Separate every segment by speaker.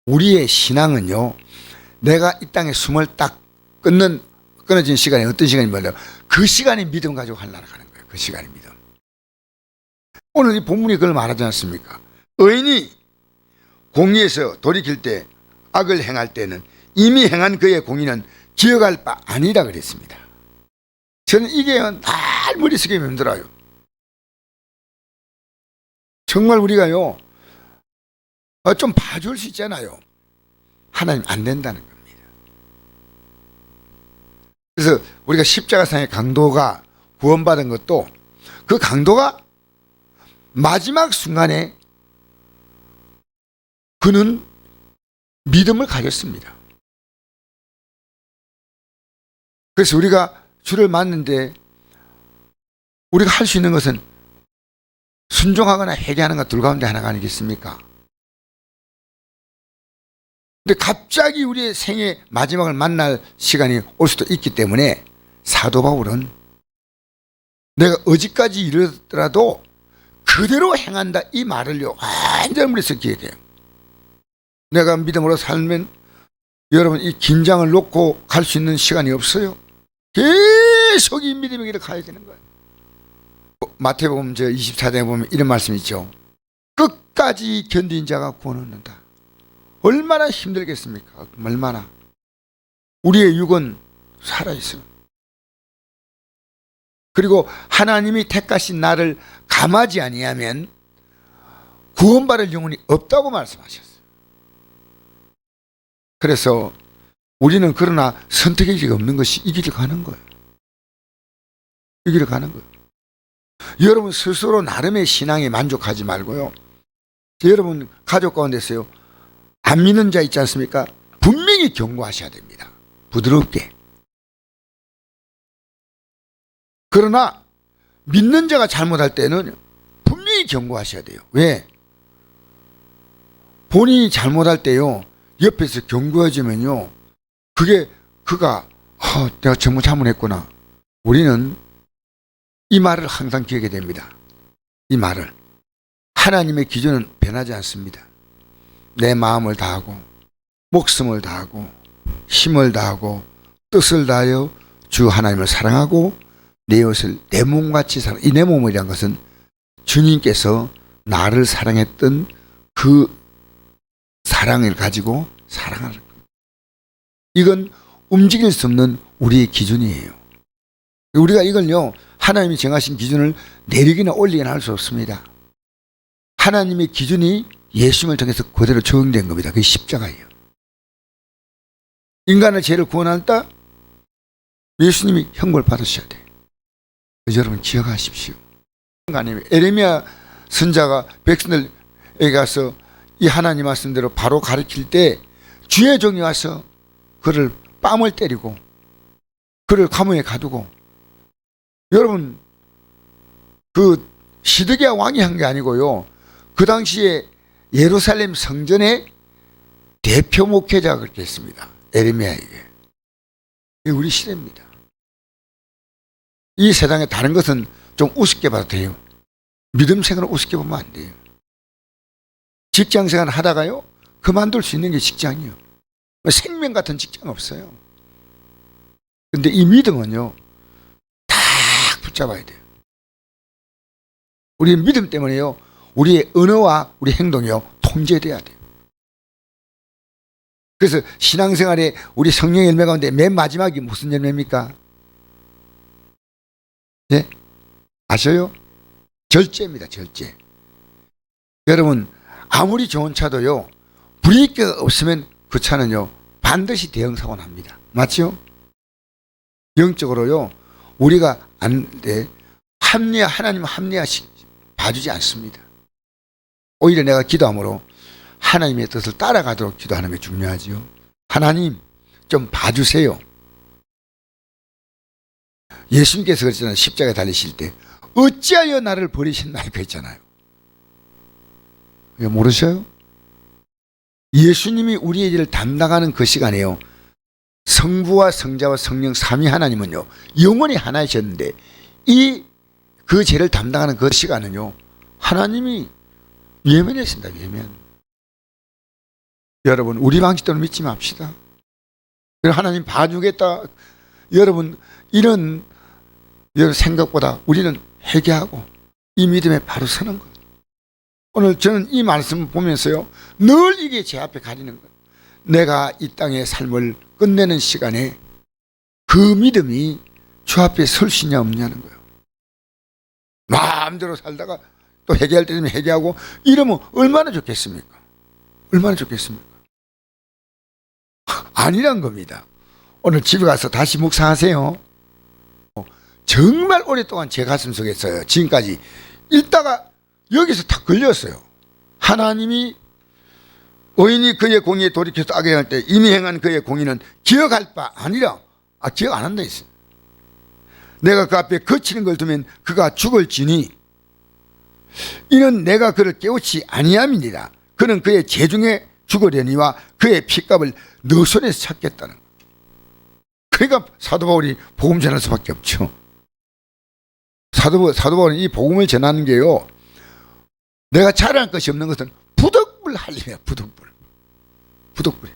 Speaker 1: 우리의 신앙은요, 내가 이 땅에 숨을 딱 끊어진 시간이 어떤 시간이 뭐냐, 그 시간이 믿음 가지고 날아가는 거예요. 그 시간이 믿음. 오늘 이 본문이 그걸 말하지 않습니까? 의인이 공의에서 돌이킬 때, 악을 행할 때는 이미 행한 그의 공의는 기억할 바 아니라 그랬습니다. 저는 이게 날 머릿속에 맴돌아요. 정말 우리가요, 좀 봐줄 수 있잖아요. 하나님 안 된다는 겁니다. 그래서 우리가 십자가상의 강도가 구원받은 것도 그 강도가 마지막 순간에 그는 믿음을 가졌습니다. 그래서 우리가 주를 맞는데 우리가 할 수 있는 것은 순종하거나 회개하는 것 둘 가운데 하나가 아니겠습니까? 근데 갑자기 우리의 생의 마지막을 만날 시간이 올 수도 있기 때문에 사도 바울은 내가 어디까지 이르더라도 그대로 행한다, 이 말을요 완전 머릿속에 기억해요. 내가 믿음으로 살면 여러분 이 긴장을 놓고 갈 수 있는 시간이 없어요. 계속 이 믿음의 길을 가야 되는 거예요. 마태복음 24장에 보면 이런 말씀이 있죠. 끝까지 견딘 자가 구원 얻는다. 얼마나 힘들겠습니까? 얼마나. 우리의 육은 살아있어요. 그리고 하나님이 택하신 나를 감하지 아니하면 구원받을 영혼이 없다고 말씀하셨어요. 그래서 우리는 그러나 선택의 기회가 없는 것이 이 길을 가는 거예요. 이 길을 가는 거예요. 여러분 스스로 나름의 신앙에 만족하지 말고요. 여러분 가족 가운데서요, 안 믿는 자 있지 않습니까? 분명히 경고하셔야 됩니다. 부드럽게. 그러나 믿는 자가 잘못할 때는 분명히 경고하셔야 돼요. 왜? 본인이 잘못할 때요, 옆에서 경고해주면요, 그가 내가 정말 잘못했구나. 우리는 이 말을 항상 기억해야 됩니다. 이 말을. 하나님의 기준은 변하지 않습니다. 내 마음을 다하고 목숨을 다하고 힘을 다하고 뜻을 다하여 주 하나님을 사랑하고 내 이웃을 내 몸같이 사랑. 이 내 몸이란 것은 주님께서 나를 사랑했던 그 사랑을 가지고 사랑하는 거예요. 이건 움직일 수 없는 우리의 기준이에요. 우리가 이걸요, 하나님이 정하신 기준을 내리기나 올리기나 할 수 없습니다. 하나님의 기준이 예수님을 통해서 그대로 적용된 겁니다. 그게 십자가예요. 인간의 죄를 구원한다? 예수님이 형벌 받으셔야 돼요. 여러분 기억하십시오. 에레미야 선자가 백성들에게 가서 이 하나님 말씀대로 바로 가르칠 때 주의 종이 와서 그를 뺨을 때리고 그를 감옥에 가두고, 여러분 그 시드기야 왕이 한 게 아니고요, 그 당시에 예루살렘 성전의 대표 목회자가 그렇게 했습니다. 에레미야에게. 이게 우리 시대입니다. 이 세상에 다른 것은 좀 우습게 봐도 돼요. 믿음 생활을 우습게 보면 안 돼요. 직장 생활 하다가요, 그만둘 수 있는 게 직장이요. 생명 같은 직장 없어요. 근데 이 믿음은요, 딱 붙잡아야 돼요. 우리 믿음 때문에요, 우리의 언어와 우리 행동이요, 통제돼야 돼요. 그래서 신앙생활에 우리 성령의 열매 가운데 맨 마지막이 무슨 열매입니까? 네? 아셔요? 절제입니다. 절제. 여러분 아무리 좋은 차도요, 브레이크가 없으면 그 차는요 반드시 대형사고 납니다. 맞죠? 영적으로요, 우리가 하나님 합리화시 봐주지 않습니다. 오히려 내가 기도함으로 하나님의 뜻을 따라가도록 기도하는 게 중요하지요. 하나님 좀 봐주세요. 예수님께서 그랬잖아요. 십자가에 달리실 때 어찌하여 나를 버리셨나이까 했잖아요. 모르셔요? 예수님이 우리의 일을 담당하는 그 시간에요, 성부와 성자와 성령 삼위 하나님은요 영원히 하나이셨는데 그 죄를 담당하는 그 시간은요 하나님이 외면했습니다. 외면. 여러분, 우리 방식대로 믿지 맙시다. 하나님 봐주겠다. 여러분, 이런 생각보다 우리는 회개하고 이 믿음에 바로 서는 것. 오늘 저는 이 말씀을 보면서요, 늘 이게 제 앞에 가리는 것. 내가 이 땅의 삶을 끝내는 시간에 그 믿음이 주 앞에 설 수 있냐 없냐는 거예요. 마음대로 살다가 또 회개할 때 되면 회개하고 이러면 얼마나 좋겠습니까? 얼마나 좋겠습니까? 아니란 겁니다. 오늘 집에 가서 다시 묵상하세요. 정말 오랫동안 제 가슴 속에 있어요. 지금까지 읽다가 여기서 다 걸렸어요. 하나님이 의인이 그의 공의에 돌이켜서 악에 행할 때 이미 행한 그의 공의는 기억할 바 아니라 기억 안 한다 했어요. 내가 그 앞에 거치는 걸 두면 그가 죽을지니 이는 내가 그를 깨우치 아니함이니라. 그는 그의 재중에 죽으려니와 그의 핏값을 너 손에서 찾겠다는 거예요. 그러니까 사도 바울이 복음 전할 수밖에 없죠. 사도 바울은 이 복음을 전하는 게요, 내가 자랑할 것이 없는 것은 부득불 할림이야. 부득불.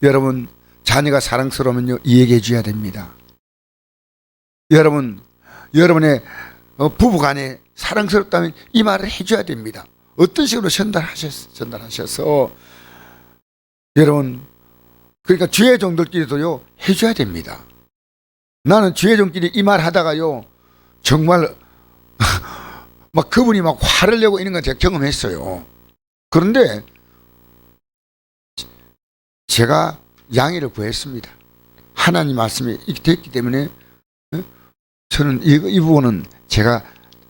Speaker 1: 여러분, 자녀가 사랑스러우면요, 이 얘기해 줘야 됩니다. 여러분, 여러분의 부부간에 사랑스럽다면 이 말을 해줘야 됩니다. 어떤 식으로 전달하셔서 여러분, 그러니까 주의 종들끼리도요, 해줘야 됩니다. 나는 주의 종끼리 이 말 하다가요, 정말 막 그분이 막 화를 내고 이런 건 제가 경험했어요. 그런데 제가 양해를 구했습니다. 하나님 말씀이 이렇게 됐기 때문에 저는 이 부분은 제가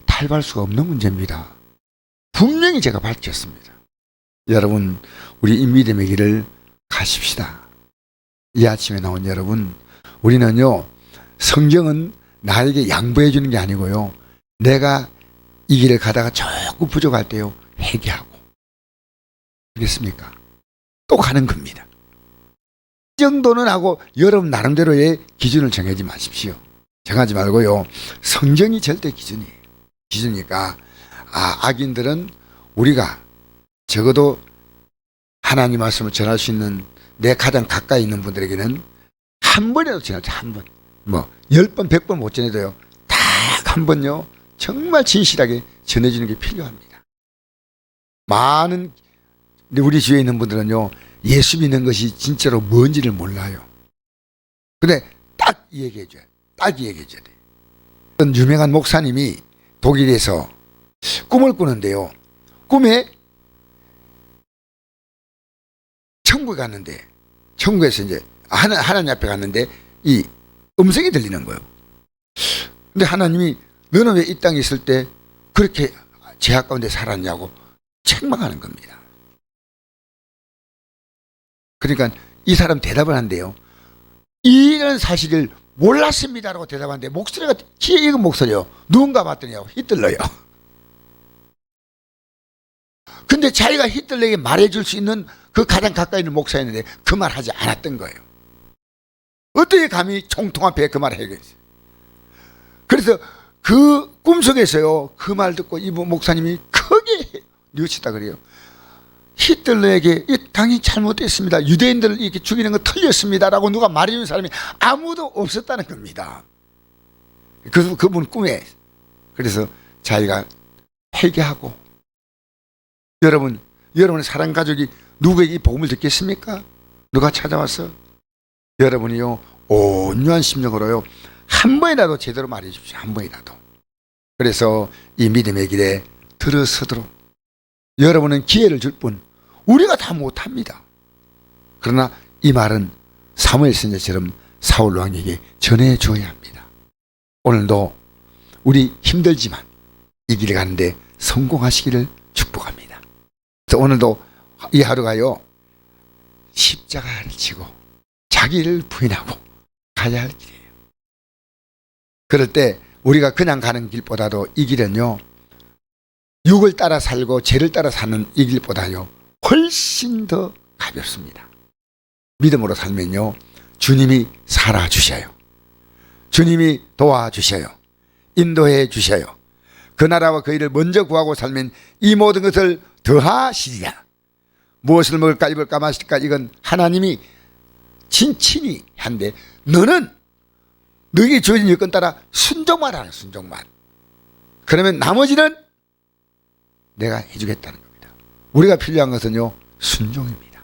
Speaker 1: 탈바할 수가 없는 문제입니다. 분명히 제가 밝혔습니다. 여러분, 우리 이 믿음의 길을 가십시다. 이 아침에 나온 여러분, 우리는요, 성경은 나에게 양보해 주는 게 아니고요, 내가 이 길을 가다가 조금 부족할 때요, 회개하고, 알겠습니까? 또 가는 겁니다. 이 정도는 하고 여러분 나름대로의 기준을 정하지 마십시오. 정하지 말고요, 성경이 절대 기준이니까 악인들은 우리가 적어도 하나님 말씀을 전할 수 있는 내 가장 가까이 있는 분들에게는 한 번이라도 전할 때 한 번, 10번 100번 못 전해도요, 딱 한 번요, 정말 진실하게 전해주는 게 필요합니다. 많은 우리 주위에 있는 분들은요, 예수 믿는 것이 진짜로 뭔지를 몰라요. 근데 딱 얘기해줘야 돼. 어떤 유명한 목사님이 독일에서 꿈을 꾸는데요, 꿈에 천국에 갔는데, 천국에서 이제 하나님 앞에 갔는데 이 음성이 들리는 거예요. 근데 하나님이 너는 왜 이 땅에 있을 때 그렇게 죄악 가운데 살았냐고 책망하는 겁니다. 그러니까 이 사람 대답을 한대요. 이런 사실을 몰랐습니다라고 대답하는데 목소리가 키 익은 목소리요. 누군가 봤더니요, 히틀러요. 근데 자기가 히틀러에게 말해줄 수 있는 그 가장 가까이 있는 목사였는데 그 말 하지 않았던 거예요. 어떻게 감히 총통 앞에 그 말을 하겠어요. 그래서 그 꿈속에서요, 그 말 듣고 이 목사님이 크게 뉘우치다 그래요. 히틀러에게 당연히 잘못됐습니다. 유대인들을 이렇게 죽이는 거 틀렸습니다라고 누가 말해주는 사람이 아무도 없었다는 겁니다. 그분 꿈에. 그래서 자기가 회개하고, 여러분의 사랑 가족이 누구에게 이 복음을 듣겠습니까? 누가 찾아와서? 여러분이요, 온유한 심령으로요, 한 번이라도 제대로 말해 주십시오. 한 번이라도. 그래서 이 믿음의 길에 들어서도록 여러분은 기회를 줄 뿐 우리가 다 못합니다. 그러나 이 말은 사무엘 선지자처럼 사울 왕에게 전해줘야 합니다. 오늘도 우리 힘들지만 이 길을 가는데 성공하시기를 축복합니다. 그래서 오늘도 이 하루가요, 십자가를 지고 자기를 부인하고 가야 할 길이에요. 그럴 때 우리가 그냥 가는 길보다도 이 길은요, 육을 따라 살고 죄를 따라 사는 이 길보다요, 훨씬 더 가볍습니다. 믿음으로 살면요, 주님이 살아주셔요. 주님이 도와주셔요. 인도해 주셔요. 그 나라와 그 일을 먼저 구하고 살면 이 모든 것을 더하시리라. 무엇을 먹을까 입을까 마실까 이건 하나님이 진친이 한데 너는 너에게 주어진 여건 따라 순종만 하는 순종만. 그러면 나머지는 내가 해주겠다는 겁니다. 우리가 필요한 것은요 순종입니다.